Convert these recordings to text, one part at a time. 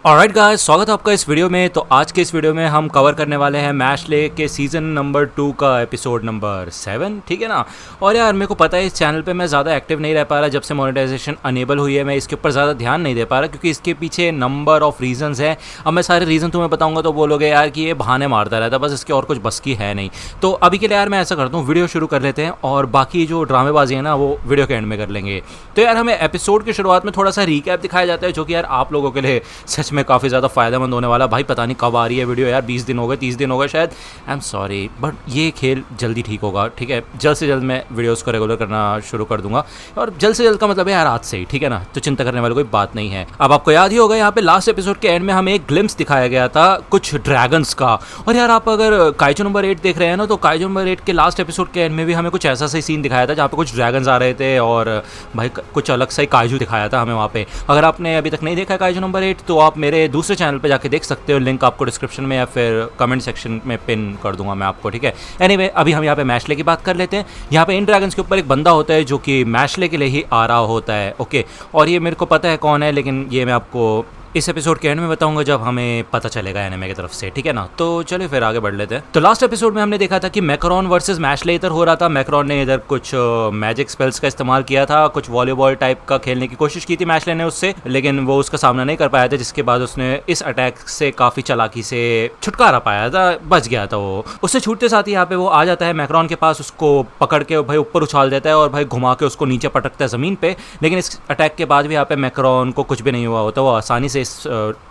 Alright guys, स्वागत है आपका इस वीडियो में। तो आज के इस वीडियो में हम कवर करने वाले हैं मैशले के सीज़न नंबर 2 का एपिसोड नंबर 7, ठीक है ना। और यार मेरे को पता है इस चैनल पे मैं ज़्यादा एक्टिव नहीं रह पा रहा जब से मोनेटाइजेशन अनेबल हुई है। मैं इसके ऊपर ज़्यादा ध्यान नहीं दे पा रहा क्योंकि इसके पीछे नंबर ऑफ रीजंस हैं। अब मैं सारे रीज़न तुम्हें बताऊँगा तो बोलोगे यार कि ये बहाने मारता रहता है, बस इसके और कुछ बस की है नहीं। तो अभी के लिए यार मैं ऐसा करता हूँ, वीडियो शुरू कर लेते हैं और बाकी जो ड्रामेबाजी है ना वो वीडियो के एंड में कर लेंगे। तो यार हमें एपिसोड की शुरुआत में थोड़ा सा रिकैप दिखाया जाता है जो कि यार आप लोगों के लिए सच में काफ़ी ज़्यादा फ़ायदेमंद होने वाला। भाई पता नहीं कब आ रही है वीडियो यार, 20 दिन हो गए, 30 दिन हो गए शायद। आई एम सॉरी बट ये खेल जल्दी ठीक होगा, ठीक है। जल्द से जल्द मैं वीडियोस को रेगुलर करना शुरू कर दूंगा और जल्द से जल्द का मतलब है यार आज से ही, ठीक है ना। तो चिंता करने वाली कोई बात नहीं है। अब आपको याद ही होगा यहाँ पे लास्ट एपिसोड के एंड में हमें एक ग्लिम्स दिखाया गया था कुछ ड्रैगन्स का। और यार आप अगर काइजू नंबर 8 देख रहे हैं ना तो काइजू नंबर 8 के लास्ट एपिसोड के एंड में भी हमें कुछ ऐसा सही सीन दिखाया था जहाँ पे कुछ ड्रैगन्स आ रहे थे और भाई कुछ अलग सा ही काइजू दिखाया था हमें वहाँ पे। अगर आपने अभी तक नहीं देखा काइजू नंबर 8 तो आप मेरे दूसरे चैनल पे जाके देख सकते हो, लिंक आपको डिस्क्रिप्शन में या फिर कमेंट सेक्शन में पिन कर दूंगा मैं आपको, ठीक है। एनीवे अभी हम यहाँ पे मैशले की बात कर लेते हैं। यहाँ पे इन ड्रैगन्स के ऊपर एक बंदा होता है जो कि मैशले के लिए ही आ रहा होता है, ओके। और ये मेरे को पता है कौन है, लेकिन ये मैं आपको इस एपिसोड के एंड में बताऊंगा जब हमें पता चलेगा एनिमे की तरफ से, ठीक है ना। तो चलिए फिर आगे बढ़ लेते हैं। तो लास्ट एपिसोड में हमने देखा था कि मैकरॉन वर्सेस मैशले इधर हो रहा था। मैकरॉन ने इधर कुछ मैजिक स्पेल्स का इस्तेमाल किया था, कुछ वॉलीबॉल टाइप का खेलने की कोशिश की थी मैशले ने उससे, लेकिन वो उसका सामना नहीं कर पाया था, जिसके बाद उसने इस अटैक से काफ़ी चालाकी से छुटकारा पाया था, बच गया था वो। उससे छूटते साथ ही यहाँ पे वो आ जाता है मैकरॉन के पास, उसको पकड़ के भाई ऊपर उछाल देता है और भाई घुमा के उसको नीचे पटकता है ज़मीन पे। लेकिन इस अटैक के बाद भी यहाँ पे मैकरॉन को कुछ भी नहीं हुआ होता, वो आसानी से इस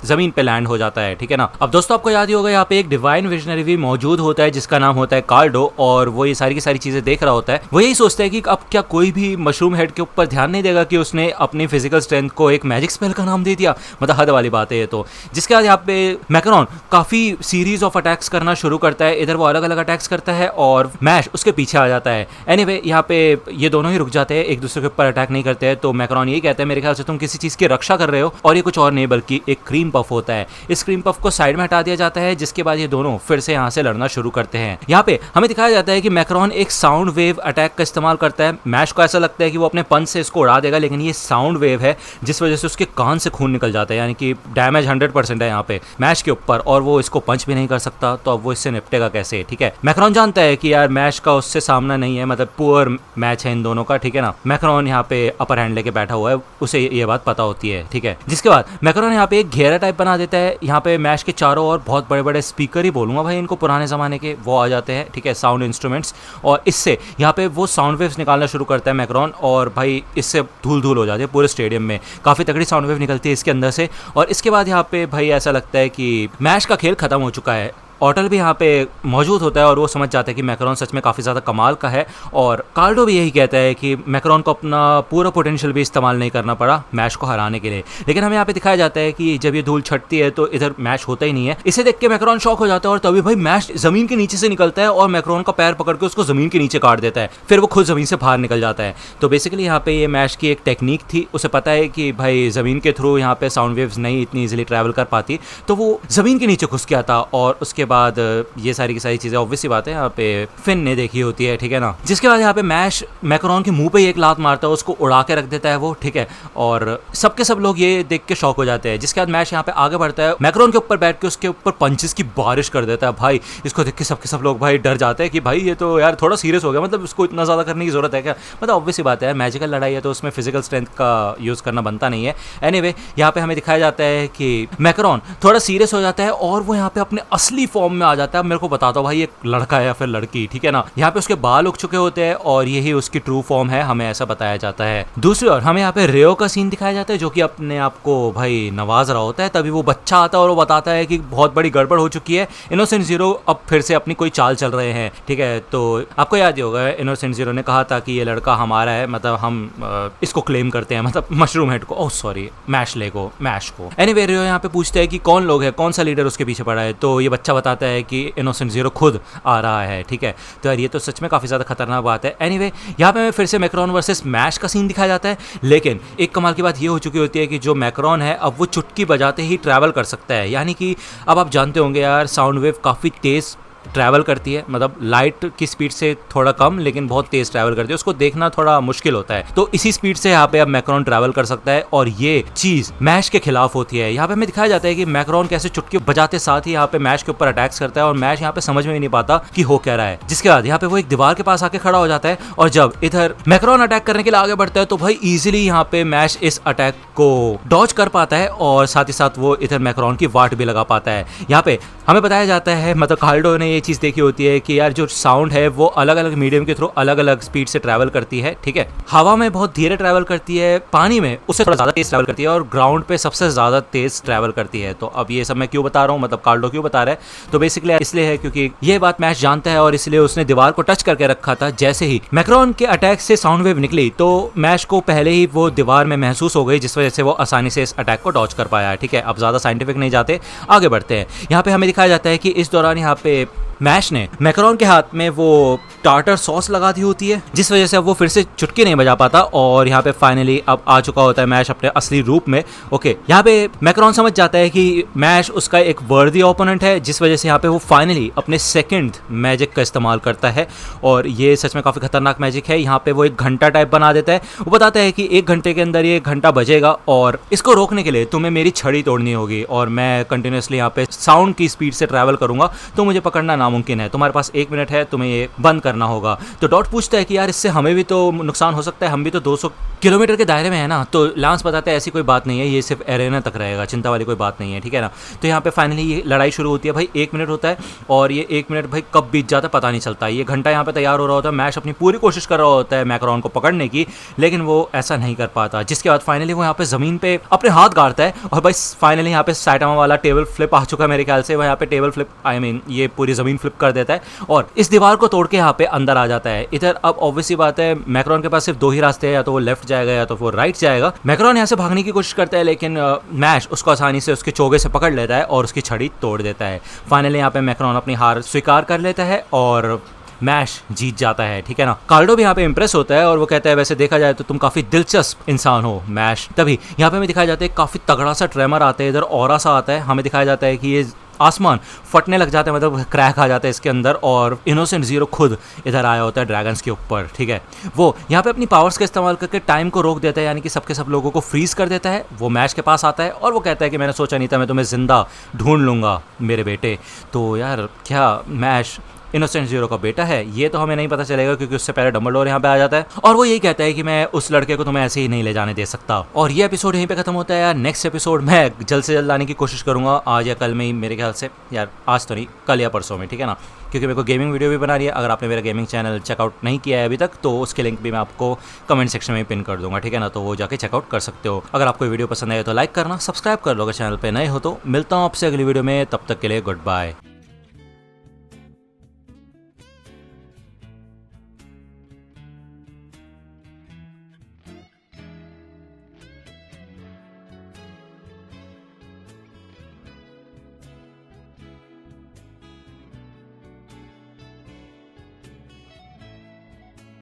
जमीन पे लैंड हो जाता है, ठीक है ना। अब दोस्तों आपको याद ही होगा यहाँ पे एक डिवाइन विजनरी भी मौजूद होता है जिसका नाम होता है कार्डो, और वो ये सारी की सारी चीजें देख रहा होता है। वो यही सोचता है कि अब क्या कोई भी मशरूम हेड के ऊपर ध्यान नहीं देगा कि उसने अपनी फिजिकल स्ट्रेंथ को एक मैजिक स्पेल का नाम दे दिया। मतलब हद वाली बात है ये तो। जिसके बाद यहाँ पे मैकरॉन काफी सीरीज ऑफ अटैक्स करना शुरू करता है। इधर वो अलग अलग अटैक्स करता है और मैश उसके पीछे आ जाता है। एनीवे यहाँ पे ये दोनों ही रुक जाते हैं, एक दूसरे के ऊपर अटैक नहीं करते हैं। तो मैकरॉन यही कहता है मेरे ख्याल से तुम किसी चीज की रक्षा कर रहे हो, और ये कुछ और नहीं बल्कि एक क्रीम पफ होता है। इस क्रीम पफ को साइड में हटा दिया जाता है, जिसके बाद ये दोनों फिर से यहाँ से लड़ना शुरू करते हैं। यहाँ पे हमें दिखाया जाता है कि मैकरॉन एक साउंड वेव अटैक का इस्तेमाल करता है। मैश को ऐसा लगता है कि वो अपने पंच से इसको उड़ा देगा, लेकिन ये साउंड वेव है जिस वजह से उसके कान से खून निकल जाता है, यानी कि डैमेज 100% है यहाँ पे मैश के ऊपर, और वो इसको पंच भी नहीं कर सकता। तो अब वो इससे निपटेगा कैसे, ठीक है। मैकरॉन जानता है कि यार मैश का उससे सामना नहीं है, मतलब पुअर मैच है इन दोनों का, ठीक है ना। मैकरॉन यहाँ पे अपर हैंड लेके बैठा हुआ है, उसे ये बात पता होती है, ठीक है। जिसके बाद मैकरॉन यहाँ पे एक घेरा टाइप बना देता है। यहाँ पे मैश के चारों ओर बहुत बड़े बड़े स्पीकर ही बोलूंगा भाई इनको, पुराने ज़माने के वो आ जाते हैं, ठीक है, साउंड इंस्ट्रूमेंट्स। और इससे यहाँ पे वो साउंड वेव्स निकालना शुरू करता है मैकरॉन, और भाई इससे धूल धूल हो जाती है पूरे स्टेडियम में। काफ़ी तगड़ी साउंड वेव निकलती है इसके अंदर से। और इसके बाद यहाँ पे भाई ऐसा लगता है कि मैश का खेल खत्म हो चुका है। ऑटल भी यहाँ पे मौजूद होता है और वो समझ जाता है कि मैकरॉन सच में काफ़ी ज़्यादा कमाल का है। और कार्डो भी यही कहता है कि मैकरॉन को अपना पूरा पोटेंशियल भी इस्तेमाल नहीं करना पड़ा मैश को हराने के लिए। लेकिन हमें यहाँ पे दिखाया जाता है कि जब ये धूल छटती है तो इधर मैश होता ही नहीं है। इसे देख के मैकरॉन शॉक हो जाता है और तभी भाई मैश ज़मीन के नीचे से निकलता है और मैकरॉन का पैर पकड़ के उसको ज़मीन के नीचे काट देता है। फिर वो खुद ज़मीन से बाहर निकल जाता है। तो बेसिकली यहाँ पे ये मैश की एक टेक्निक थी, उसे पता है कि भाई ज़मीन के थ्रू यहाँ पे साउंड वेव्स नहीं इतनी ईजिली ट्रैवल कर पाती, तो वो ज़मीन के नीचे घुस गया था। और उसके बाद ये सारी की सारी चीज़ें ऑब्वियस सी बात है यहाँ पे फिन ने देखी होती है, ठीक है ना। जिसके बाद यहाँ पे मैश मैकरॉन के मुंह पे ही एक लात मारता है, उसको उड़ा के रख देता है वो, ठीक है। और सबके सब लोग ये देख के शॉक हो जाते हैं। जिसके बाद मैश यहाँ पे आगे बढ़ता है, मैकरॉन के ऊपर बैठ के उसके ऊपर पंचेस की बारिश कर देता है। भाई इसको देख के सबके सब लोग भाई डर जाते हैं कि भाई ये तो यार थोड़ा सीरियस हो गया, मतलब उसको इतना ज़्यादा करने की जरूरत है क्या। मतलब ऑब्वियस सी बात है, मैजिकल लड़ाई है तो उसमें फिजिकल स्ट्रेंथ का यूज़ करना बनता नहीं है। एनीवे यहाँ पे हमें दिखाया जाता है कि मैकरॉन थोड़ा सीरियस हो जाता है और वो यहाँ पे अपने असली फॉर्म में आ जाता है। मेरे को बताता हूँ भाई ये लड़का है या फिर लड़की, ठीक है ना। यहाँ पे उसके बाल उग चुके होते हैं और यही उसकी ट्रू फॉर्म है, हमें ऐसा बताया जाता है। दूसरी ओर हमें यहाँ पे रेयो का सीन दिखाया जाता है जो कि अपने आप को भाई नवाज रहा होता है। तभी वो बच्चा आता है और वो बताता है कि बहुत बड़ी गड़बड़ हो चुकी है, इनोसेंट जीरो अब फिर से अपनी कोई चाल चल रहे हैं, ठीक है। तो आपको याद ही होगा इनोसेंट जीरो ने कहा था कि ये लड़का हमारा है, मतलब हम इसको क्लेम करते हैं, मतलब मशरूम हेड को, ओह सॉरी मैशले को, मैश को। एनीवे रेयो यहाँ पे पूछते हैं कि कौन लोग है, कौन सा लीडर उसके पीछे पड़ा है। तो ये बच्चा बताता है कि इनोसेंट जीरो खुद आ रहा है, ठीक है। तो यार ये तो सच में काफ़ी ज़्यादा खतरनाक बात है। एनीवे यहाँ पे हमें फिर से मैकरॉन वर्सेस मैश का सीन दिखाया जाता है, लेकिन एक कमाल की बात ये हो चुकी होती है कि जो मैकरॉन है अब वो चुटकी बजाते ही ट्रैवल कर सकता है। यानी कि अब आप जानते होंगे यार साउंड वेव काफ़ी तेज़ ट्रैवल करती है, मतलब लाइट की स्पीड से थोड़ा कम लेकिन बहुत तेज ट्रैवल करती है, उसको देखना थोड़ा मुश्किल होता है। तो इसी स्पीड से यहाँ पे अब मैक्रोन ट्रैवल कर सकता है और ये चीज मैश के खिलाफ होती है। यहाँ पे हमें दिखाया जाता है कि मैक्रोन कैसे चुटकी बजाते साथ ही यहाँ पे मैश के ऊपर अटैक्स करता है और मैश यहाँ पे समझ में भी नहीं पाता कि हो क्या रहा है। जिसके बाद यहाँ पे वो एक दीवार के पास आके खड़ा हो जाता है और जब इधर मैक्रोन अटैक करने के लिए आगे बढ़ता है तो भाई इजीली यहाँ पे मैश इस अटैक को डॉज कर पाता है और साथ ही साथ वो इधर मैक्रोन की वाट भी लगा पाता है। यहाँ पे हमें बताया जाता है, मतलब कार्डो ने ये चीज देखी होती है कि यार जो साउंड है वो अलग अलग मीडियम के थ्रू अलग अलग स्पीड से ट्रैवल करती है, ठीक है। हवा में बहुत धीरे ट्रैवल करती है, पानी में उससे थोड़ा ज्यादा तेज ट्रैवल करती है और ग्राउंड पे सबसे ज्यादा तेज ट्रैवल करती है। तो अब ये सब मैं क्यों बता रहा हूँ, मतलब कार्डो क्यों बता रहा है, तो बेसिकली इसलिए है क्योंकि ये बात मैश जानता है और इसलिए उसने दीवार को टच करके रखा था। जैसे ही मैक्रोन के अटैक से साउंड वेव निकली तो मैश को पहले ही वो दीवार में महसूस हो गई, जिस वजह से वो आसानी से इस अटैक को डॉज कर पाया है, ठीक है। अब ज्यादा साइंटिफिक नहीं जाते, आगे बढ़ते हैं। यहाँ पे हमें दिखाया जाता है कि इस दौरान यहाँ पे मैश ने मैक्रोन के हाथ में वो टार्टर सॉस लगा दी होती है, जिस वजह से अब वो फिर से चुटकी नहीं बजा पाता और यहाँ पे फाइनली अब आ चुका होता है मैश अपने असली रूप में। ओके, यहाँ पे मैक्रोन समझ जाता है कि मैश उसका एक वर्दी ओपोनेंट है, जिस वजह से यहाँ पे वो फाइनली अपने सेकंड मैजिक का इस्तेमाल करता है और ये सच में काफी खतरनाक मैजिक है। यहाँ पे वो एक घंटा टाइप बना देता है, वो बताता है कि 1 घंटे के अंदर ये घंटा बजेगा और इसको रोकने के लिए तुम्हें मेरी छड़ी तोड़नी होगी और मैं कंटिन्यूसली यहाँ पे साउंड की स्पीड से ट्रैवल करूंगा, तो मुझे पकड़ना नामुमकिन है। तुम्हारे पास 1 मिनट है, तुम्हें ये बंद करना होगा। तो डॉट पूछता है कि यार इससे हमें भी तो नुकसान हो सकता है, हम भी तो 200 किलोमीटर के दायरे में है ना। तो लांस बताता है ऐसी कोई बात नहीं है, ये सिर्फ एरेना तक रहेगा, चिंता वाली कोई बात नहीं है, ठीक है ना। तो यहाँ पे फाइनली ये लड़ाई शुरू होती है। भाई 1 मिनट होता है और ये 1 मिनट भाई कब बीत जाता है पता नहीं चलता। ये घंटा यहाँ पे तैयार हो रहा होता है, मैश अपनी पूरी कोशिश कर रहा होता है मैक्रोन को पकड़ने की, लेकिन वो ऐसा नहीं कर पाता। जिसके बाद फाइनली वो यहाँ पे जमीन पे अपने हाथ गाड़ता है और भाई फाइनली यहाँ पे साइटामा वाला टेबल फ्लिप आ चुका है मेरे ख्याल से। वो यहाँ पे टेबल फ्लिप ये पूरी जमीन फ्लिप कर देता है और इस दीवार को तोड़ के यहाँ पे अंदर आ जाता है। इधर अब ऑब्वियसली बात है मैक्रोन के पास सिर्फ 2 ही रास्ते हैं, या तो वो लेफ्ट जाएगा या तो वो राइट जाएगा। मैक्रोन यहाँ से भागने की कोशिश करता है लेकिन मैश उसको आसानी से उसके चोगे से पकड़ लेता है और उसकी छड़ी तोड़ देता है। फाइनली यहाँ पे मैक्रोन अपनी हार स्वीकार कर लेता है और मैश जीत जाता है, ठीक है ना। कार्डो भी यहाँ पे इंप्रेस होता है और वो कहता है वैसे देखा जाए तो तुम काफी दिलचस्प इंसान हो मैश। तभी यहाँ पे हमें दिखाया जाता है काफी तगड़ा सा ट्रेमर आता है, इधर ऑरा सा आता है। हमें दिखाया जाता है कि ये आसमान फटने लग जाता है, मतलब क्रैक आ जाता है इसके अंदर और इनोसेंट जीरो खुद इधर आया होता है ड्रैगन्स के ऊपर, ठीक है। वो यहाँ पे अपनी पावर्स का इस्तेमाल करके टाइम को रोक देता है, यानी कि सबके सब लोगों को फ्रीज कर देता है। वो मैश के पास आता है और वो कहता है कि मैंने सोचा नहीं था मैं तुम्हें जिंदा ढूंढ लूंगा मेरे बेटे। तो यार क्या मैश इनोसेंट जीरो का बेटा है, ये तो हमें नहीं पता चलेगा क्योंकि उससे पहले डंबलडोर यहाँ पे आ जाता है और वो यही कहता है कि मैं उस लड़के को तुम्हें ऐसे ही नहीं ले जाने दे सकता। और ये एपिसोड यहीं पे खत्म होता है यार। नेक्स्ट एपिसोड मैं जल्द से जल्द लाने की कोशिश करूंगा, आज या कल में ही मेरे ख्याल से, यार आज तो नहीं कल या परसों में, ठीक है ना, क्योंकि मेरे को गेमिंग वीडियो भी बना रही है। अगर आपने मेरा गेमिंग चैनल चेकआउट नहीं किया है अभी तक तो उसके लिंक भी मैं आपको कमेंट सेक्शन में पिन कर दूंगा, ठीक है ना, तो वो जाके चेकआउट कर सकते हो। अगर आपको वीडियो पसंद आए तो लाइक करना, सब्सक्राइब कर लो अगर चैनल पे नए हो तो। मिलता हूँ आपसे अगली वीडियो में, तब तक के लिए गुड बाय।